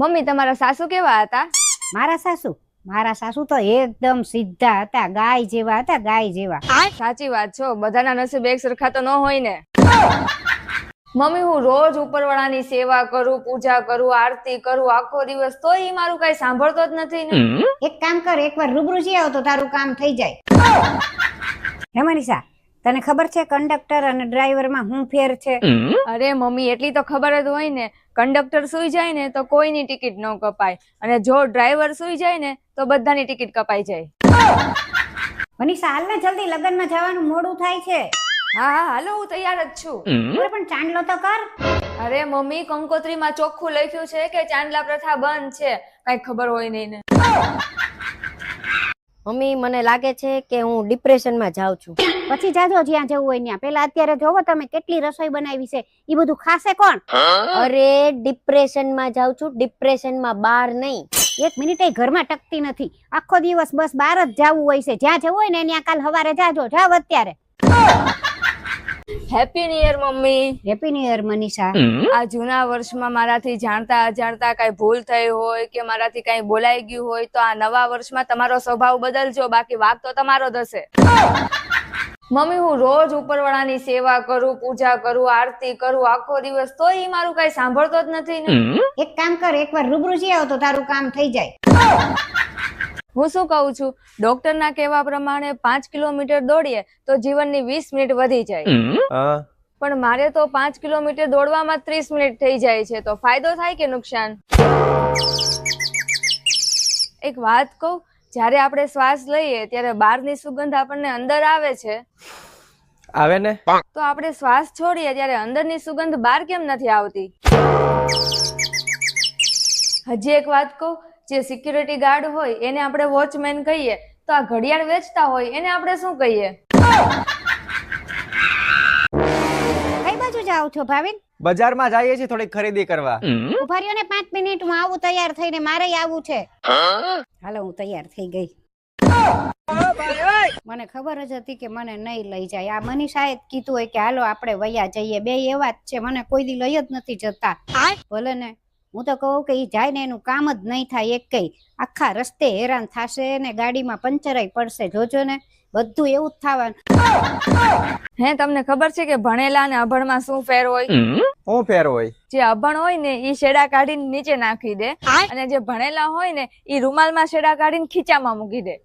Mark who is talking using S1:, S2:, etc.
S1: Mummy તમારા સાસુ કેવા હતા?
S2: મારા સાસુ તો એકદમ સીધા હતા, ગાય જેવા હતા, ગાય જેવા.
S1: સાચી વાત છો, બધાના નસીબ એક સરખા તો ન હોય ને. મમ્મી હું રોજ ઉપરવાળાની સેવા કરું, પૂજા કરું, આરતી કરું આખો દિવસ, તોય ઈ મારું કઈ સાંભળતો જ નથી ને.
S2: એક કામ કર, એકવાર રૂબરૂ જઈ આવ તો તારું કામ થઈ જાય. હે મનીષા, તને ખબર છે કંડક્ટર અને ડ્રાઈવરમાં શું ફેર છે?
S1: અરે મમ્મી એટલી તો ખબર જ હોય ને. કંડક્ટર સુઈ જાય ને તો કોઈની ટિકિટ ન કપાય, અને જો ડ્રાઈવર સુઈ જાય ને તો બધાની ટિકિટ કપાઈ જાય.
S2: મનીષા હાલ ને જલ્દી, લગ્નમાં જવાનું મોડું થાય છે.
S1: હા હા હાલો, હું તૈયાર જ છું.
S2: અરે પણ ચાંદલો તો કર.
S1: અરે મમ્મી કંકોત્રીમાં ચોખ્ખું લખ્યું છે કે ચાંદલા પ્રથા બંધ છે, કઈ ખબર હોય નહીં ને.
S3: મમ્મી મને લાગે છે કે હું ડિપ્રેશનમાં જાઉં છું.
S2: પછી જાજો જ્યાં જવું હોય ત્યાં. પેલા અત્યારે જોવો તમે કેટલી રસોઈ બનાવી છે, ઈ બધું ખાશે કોણ?
S3: અરે ડિપ્રેશનમાં જાઉં છું, ડિપ્રેશનમાં બહાર નહીં.
S2: એક મિનિટ ઘરમાં ટકતી નથી, આખો દિવસ બસ બહાર જ જવું હોય છે. જ્યાં જવું હોય ને ત્યાં કાલ હવારે જાજો, જાવ અત્યારે.
S1: Happy new year mummy.
S2: Happy new year Manisha.
S1: આ જૂના વર્ષમાં મારાથી જાણતા અજાણતા કઈ ભૂલ થઈ હોય કે મારાથી કઈ બોલાઈ ગયું હોય તો આ નવા વર્ષમાં તમારો સ્વભાવ બદલજો, બાકી વાગ તો તમારો જ હશે. મમ્મી હું રોજ ઉપરવાળાની સેવા કરું, પૂજા કરું, આરતી કરું આખો દિવસ, તોય ઈ મારું કઈ સાંભળતો જ નથી ને.
S2: એક કામ કર, એકવાર રૂબરૂ જઈ આવ તો તારું કામ થઈ જાય.
S1: હું શું કહું છું, ડોક્ટરના કહેવા પ્રમાણે 5 કિલોમીટર દોડીએ તો જીવનની 20 મિનિટ વધી જાય. પણ મારે તો 5 કિલોમીટર દોડવામાં 30 મિનિટ થઈ જાય છે, તો ફાયદો થાય કે નુકસાન? એક વાત કહું, જ્યારે આપણે શ્વાસ લઈએ ત્યારે બહારની સુગંધ આપણને અંદર આવે છે,
S4: આવે ને?
S1: તો આપણે શ્વાસ છોડીએ ત્યારે અંદરની સુગંધ બહાર કેમ નથી આવતી? હજી એક વાત કહું, જે સિક્યુરિટી ગાર્ડ હોય એને આપણે વોચમેન કહીએ, તો આ ઘડિયાળ વેચતા હોય એને આપણે શું કહીએ?
S2: કઈ બાજુ જાવ છો ભાવિન?
S4: બજારમાં જઈએ છીએ થોડી ખરીદી કરવા.
S2: ઉભા રહ્યો ને 5 મિનિટ, હું આવું તૈયાર થઈને, મારે આવવું છે. હાલો હું તૈયાર થઈ ગઈ. મને ખબર જ હતી કે મને નહીં લઈ જાય. આ મનીષાએ કીધું હોય કે હાલો આપણે વયા જઈએ, બે એવા જ છે, મને કોઈ દી લઈ જ નથી જતા. ભલે ને હું તો કહું કે ઈ જાય ને એનું કામ જ નહીં થાય એક કઈ, આખા રસ્તે હેરાન થશે ને ગાડીમાં પંચરાઈ પડશે. જોજો ને બધું એવું જ થવાનું.
S1: હે તમને ખબર છે કે ભણેલા અને અભણમાં શું ફેર હોય?
S4: શું ફેર હોય?
S1: જે અભણ હોય ને ઈ શેડા કાઢીને નીચે નાખી દે, અને જે ભણેલા હોય ને ઈ રૂમાલમાં શેડા કાઢીને ખીચામાં મૂકી દે.